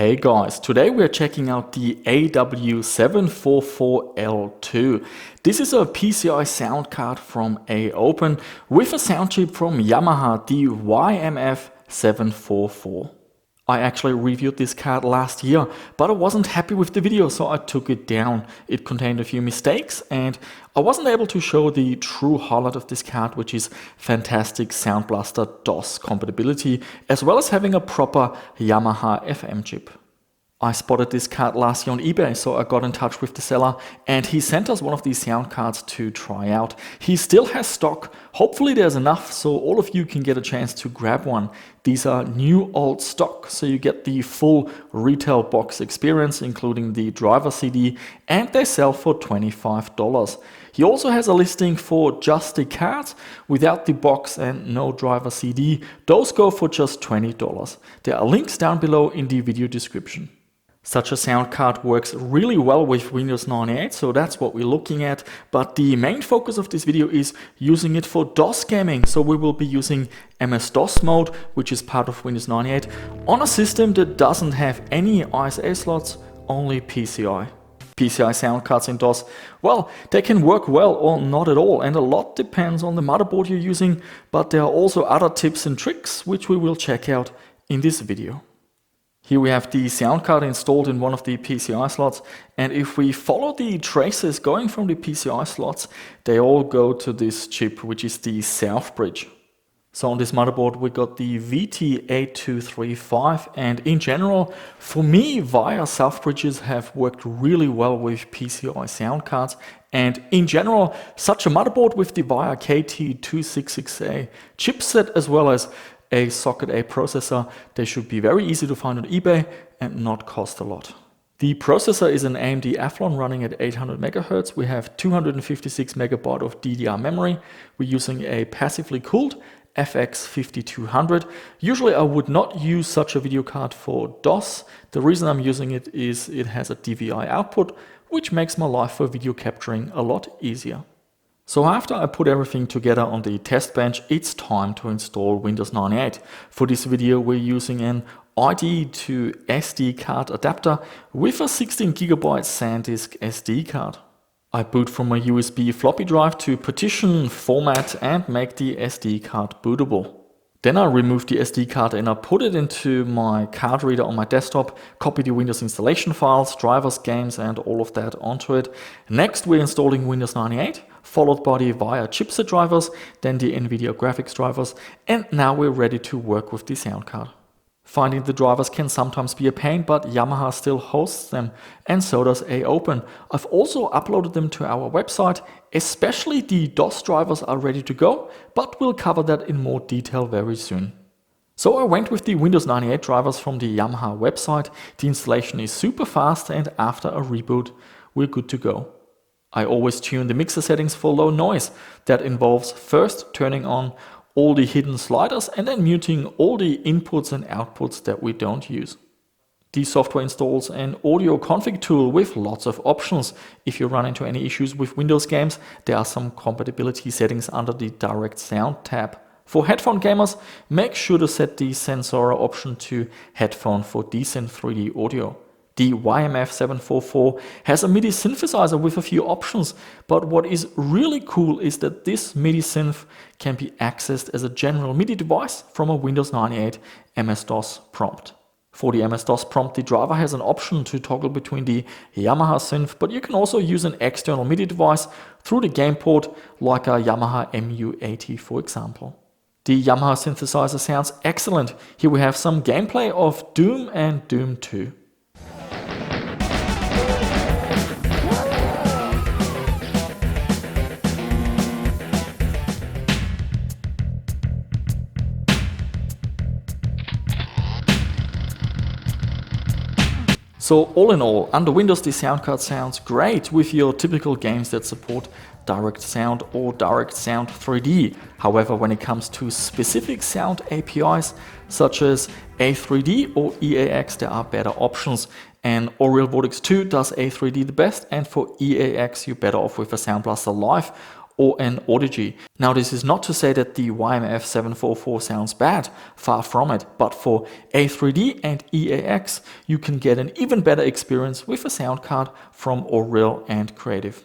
Hey guys, today we're checking out the AW744L2. This is a PCI sound card from Open with a sound chip from Yamaha, the YMF744. I actually reviewed this card last year, but I wasn't happy with the video, so I took it down. It contained a few mistakes and I wasn't able to show the true highlight of this card, which is fantastic Sound Blaster DOS compatibility, as well as having a proper Yamaha FM chip. I spotted this card last year on eBay, so I got in touch with the seller and he sent us one of these sound cards to try out. He still has stock. Hopefully there's enough so all of you can get a chance to grab one. These are new old stock, so you get the full retail box experience, including the driver CD, and they sell for $25. He also has a listing for just the cards without the box and no driver CD. Those go for just $20. There are links down below in the video description. Such a sound card works really well with Windows 98, so that's what we're looking at. But the main focus of this video is using it for DOS gaming. So we will be using MS-DOS mode, which is part of Windows 98, on a system that doesn't have any ISA slots, only PCI. PCI sound cards in DOS, well, they can work well or not at all, and a lot depends on the motherboard you're using, but there are also other tips and tricks which we will check out in this video. Here we have the sound card installed in one of the PCI slots, and if we follow the traces going from the PCI slots, they all go to this chip, which is the South Bridge. So on this motherboard we got the VT8235, and in general, for me, VIA South Bridges have worked really well with PCI sound cards, and in general, such a motherboard with the VIA KT266A chipset as well as a socket A processor, they should be very easy to find on eBay and not cost a lot. The processor is an AMD Athlon running at 800 MHz. We have 256 MB of DDR memory. We're using a passively cooled FX 5200. Usually I would not use such a video card for DOS. The reason I'm using it is it has a DVI output, which makes my life for video capturing a lot easier. So after I put everything together on the test bench, it's time to install Windows 98. For this video we're using an ID to SD card adapter with a 16GB SanDisk SD card. I boot from a USB floppy drive to partition, format and make the SD card bootable. Then I remove the SD card and I put it into my card reader on my desktop, copy the Windows installation files, drivers, games and all of that onto it. Next we're installing Windows 98, followed by the VIA chipset drivers, then the NVIDIA graphics drivers, and now we're ready to work with the sound card. Finding the drivers can sometimes be a pain, but Yamaha still hosts them, and so does Open. I've also uploaded them to our website, especially the DOS drivers are ready to go, but we'll cover that in more detail very soon. So I went with the Windows 98 drivers from the Yamaha website. The installation is super fast and after a reboot, we're good to go. I always tune the mixer settings for low noise. That involves first turning on all the hidden sliders and then muting all the inputs and outputs that we don't use. The software installs an audio config tool with lots of options. If you run into any issues with Windows games, there are some compatibility settings under the Direct Sound tab. For headphone gamers, make sure to set the Sensora option to headphone for decent 3D audio. The YMF744 has a MIDI synthesizer with a few options, but what is really cool is that this MIDI synth can be accessed as a general MIDI device from a Windows 98 MS-DOS prompt. For the MS-DOS prompt, the driver has an option to toggle between the Yamaha synth, but you can also use an external MIDI device through the game port, like a Yamaha MU80 for example. The Yamaha synthesizer sounds excellent. Here we have some gameplay of Doom and Doom 2. So all in all, under Windows the sound card sounds great with your typical games that support Direct Sound or Direct Sound 3D. However, when it comes to specific sound APIs such as A3D or EAX, there are better options, and Aureal Vortex 2 does A3D the best, and for EAX you're better off with a Sound Blaster Live or an Audigy. Now this is not to say that the YMF744 sounds bad, far from it, but for A3D and EAX you can get an even better experience with a sound card from Aureal and Creative.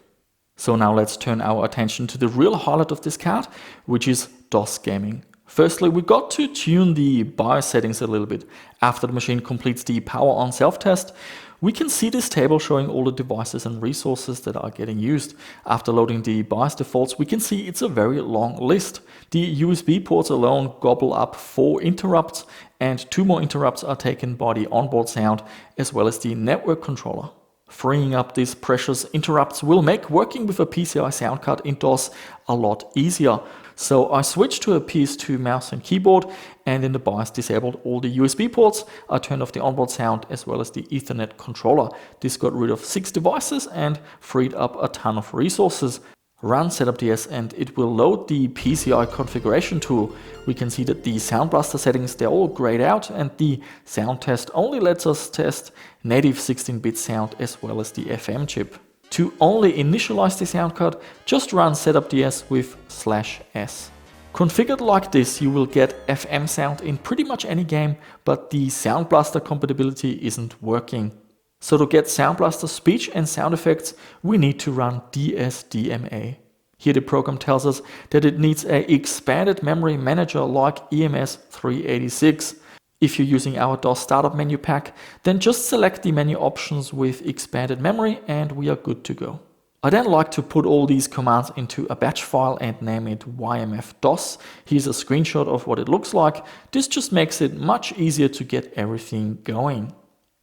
So now let's turn our attention to the real highlight of this card, which is DOS gaming. Firstly, we got to tune the BIOS settings a little bit. After the machine completes the power on self-test, we can see this table showing all the devices and resources that are getting used. After loading the BIOS defaults, we can see it's a very long list. The USB ports alone gobble up 4 interrupts, and 2 more interrupts are taken by the onboard sound as well as the network controller. Freeing up these precious interrupts will make working with a PCI sound card in DOS a lot easier. So I switched to a PS2 mouse and keyboard, and in the BIOS disabled all the USB ports. I turned off the onboard sound as well as the Ethernet controller. This got rid of 6 devices and freed up a ton of resources. Run setupds and it will load the PCI configuration tool. We can see that the Sound Blaster settings, they're all grayed out, and the sound test only lets us test native 16-bit sound as well as the FM chip. To only initialize the sound card, just run setupds with /s. Configured like this, you will get FM sound in pretty much any game, but the Sound Blaster compatibility isn't working. So to get Sound Blaster speech and sound effects, we need to run DSDMA. Here the program tells us that it needs a expanded memory manager like EMS386. If you're using our DOS startup menu pack, then just select the menu options with expanded memory and we are good to go. I then like to put all these commands into a batch file and name it YMF-DOS. Here's a screenshot of what it looks like. This just makes it much easier to get everything going.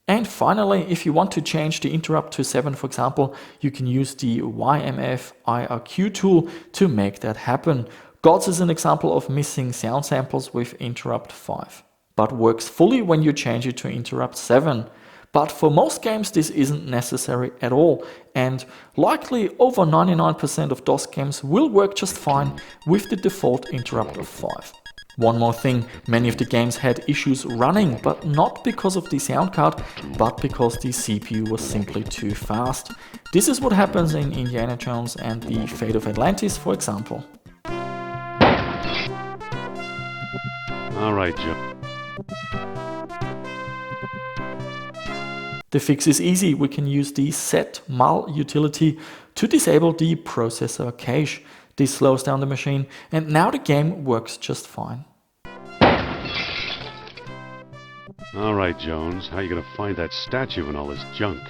And finally, if you want to change the interrupt to 7, for example, you can use the YMF IRQ tool to make that happen. GODS is an example of missing sound samples with interrupt 5, but works fully when you change it to interrupt 7. But for most games this isn't necessary at all, and likely over 99% of DOS games will work just fine with the default interrupt of 5. One more thing, many of the games had issues running, but not because of the sound card, but because the CPU was simply too fast. This is what happens in Indiana Jones and the Fate of Atlantis, for example. Alright, Joe. The fix is easy. We can use the setMul utility to disable the processor cache. This slows down the machine, and now the game works just fine. Alright, Jones, how are you gonna find that statue and all this junk?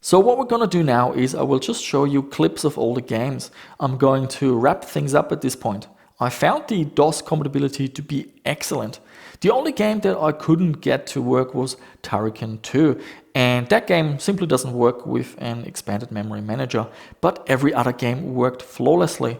So what we're gonna do now is I will just show you clips of all the games. I'm going to wrap things up at this point. I found the DOS compatibility to be excellent. The only game that I couldn't get to work was Turrican 2, and that game simply doesn't work with an expanded memory manager, but every other game worked flawlessly.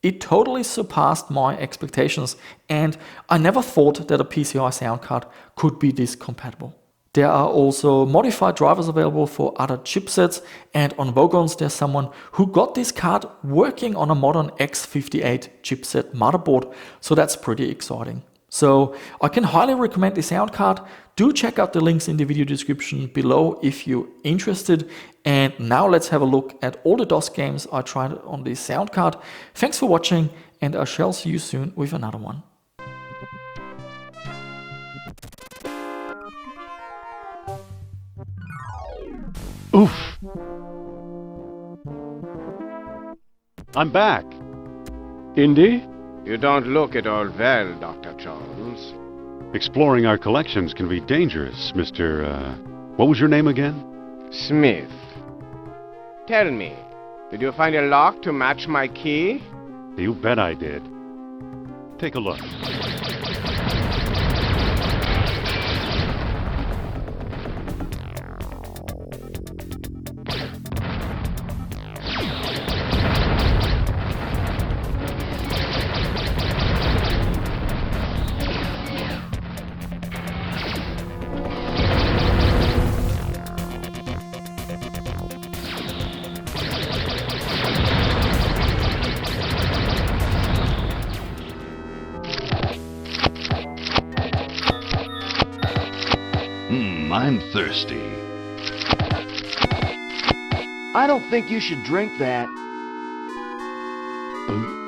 It totally surpassed my expectations, and I never thought that a PCI sound card could be this compatible. There are also modified drivers available for other chipsets, and on Vogons there's someone who got this card working on a modern X58 chipset motherboard, so that's pretty exciting. So I can highly recommend the sound card. Do check out the links in the video description below if you're interested. And now let's have a look at all the DOS games I tried on this sound card. Thanks for watching, and I shall see you soon with another one. Oof! I'm back! Indy? You don't look at all well, Dr. Jones. Exploring our collections can be dangerous, Mr. What was your name again? Smith. Tell me, did you find a lock to match my key? You bet I did. Take a look. I'm thirsty. I don't think you should drink that.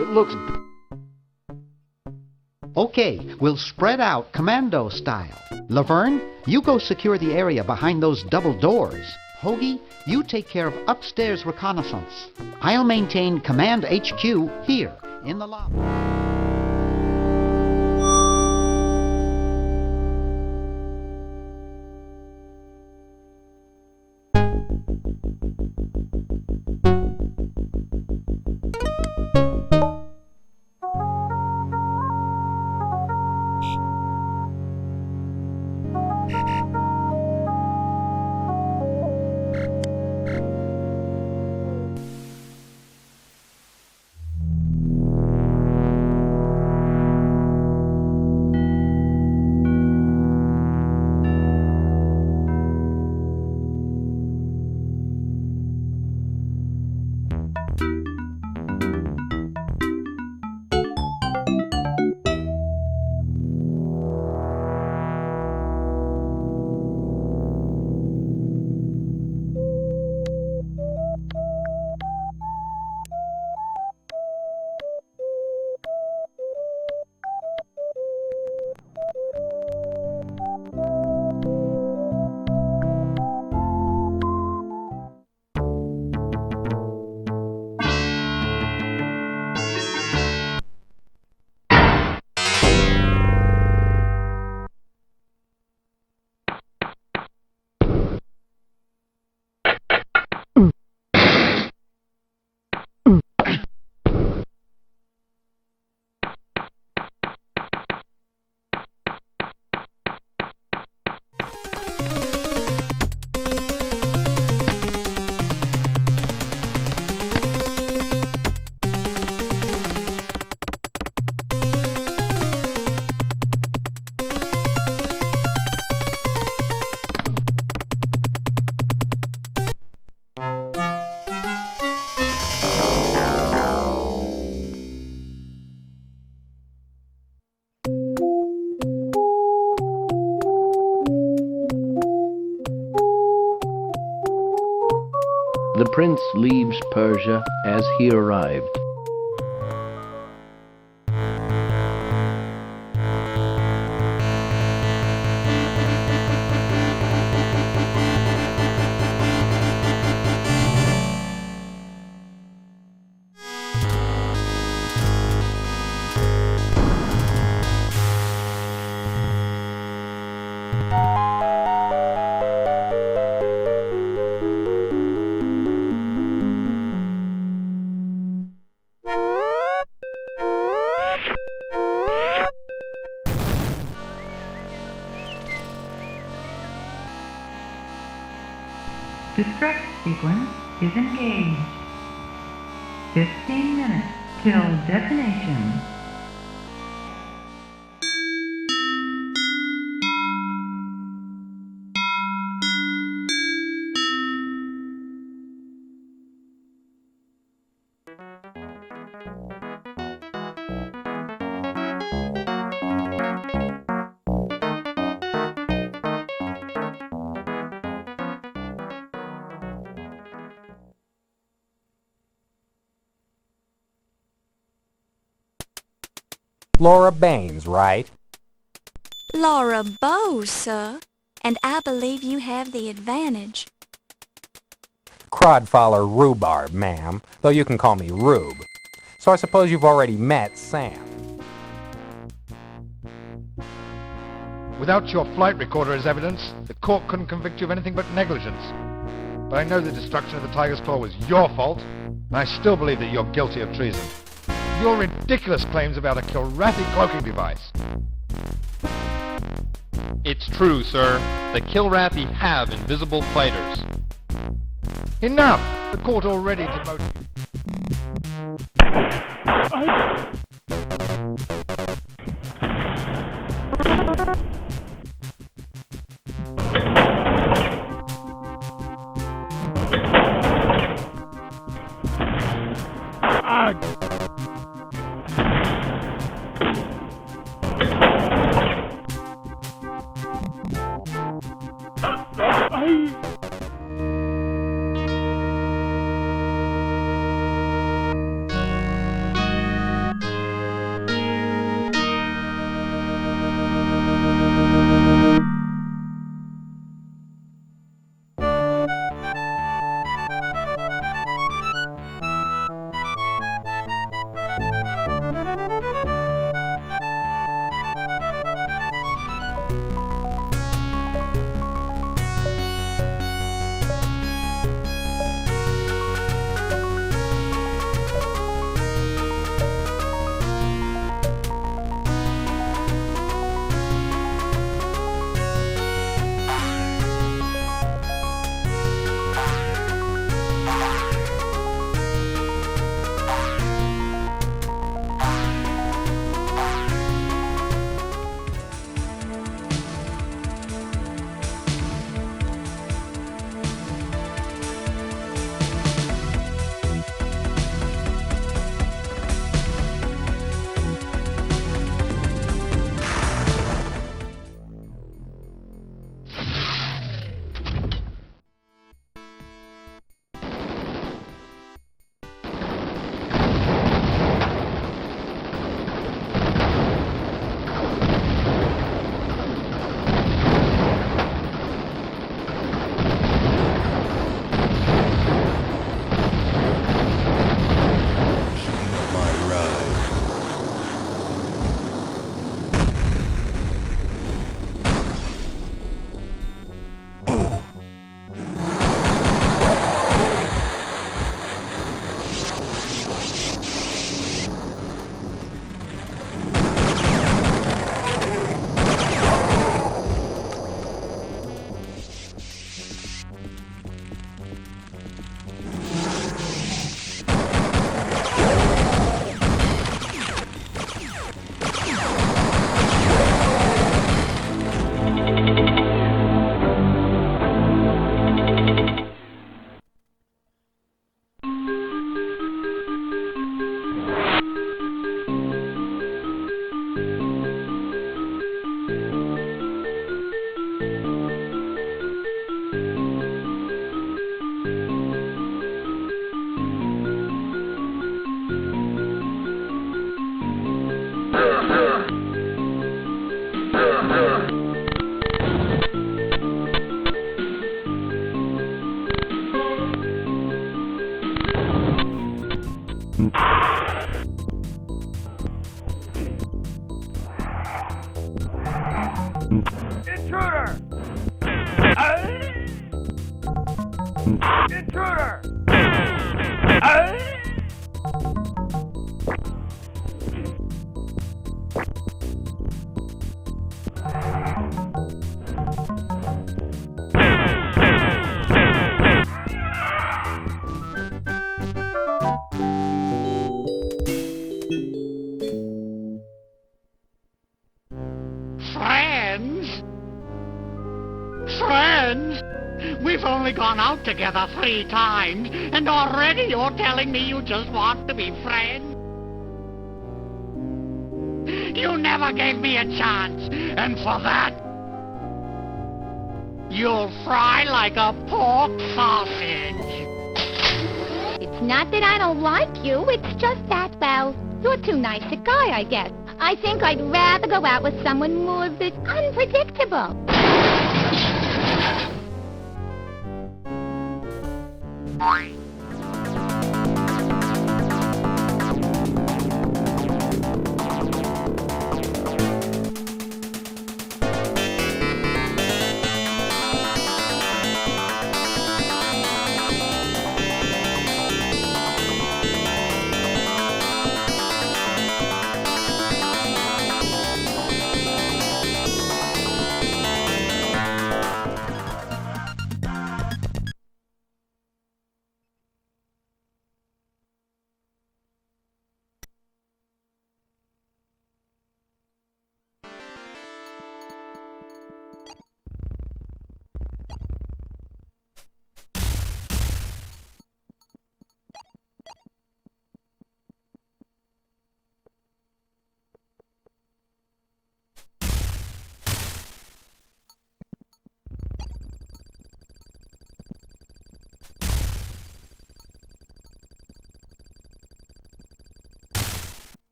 It looks... Okay, we'll spread out commando style. Laverne, you go secure the area behind those double doors. Hoagie, you take care of upstairs reconnaissance. I'll maintain Command HQ here, in the lobby. The prince leaves Persia as he arrived. Destruct sequence is engaged. 15 minutes till detonation. Laura Baines, right? Laura Bow, sir. And I believe you have the advantage. Crodfaller Rhubarb, ma'am, though you can call me Rube. So I suppose you've already met Sam. Without your flight recorder as evidence, the court couldn't convict you of anything but negligence. But I know the destruction of the Tiger's Claw was your fault, and I still believe that you're guilty of treason. Your ridiculous claims about a Kilrathi cloaking device. It's true, sir. The Kilrathi have invisible fighters. Enough! The court already demoted you. Intruder! Intruder! Friends? Friends? We've only gone out together 3 times, and already you're telling me you just want to be friends? You never gave me a chance, and for that, you'll fry like a pork sausage. It's not that I don't like you, it's just that, well, you're too nice a guy, I guess. I think I'd rather go out with someone more a bit unpredictable. Bye.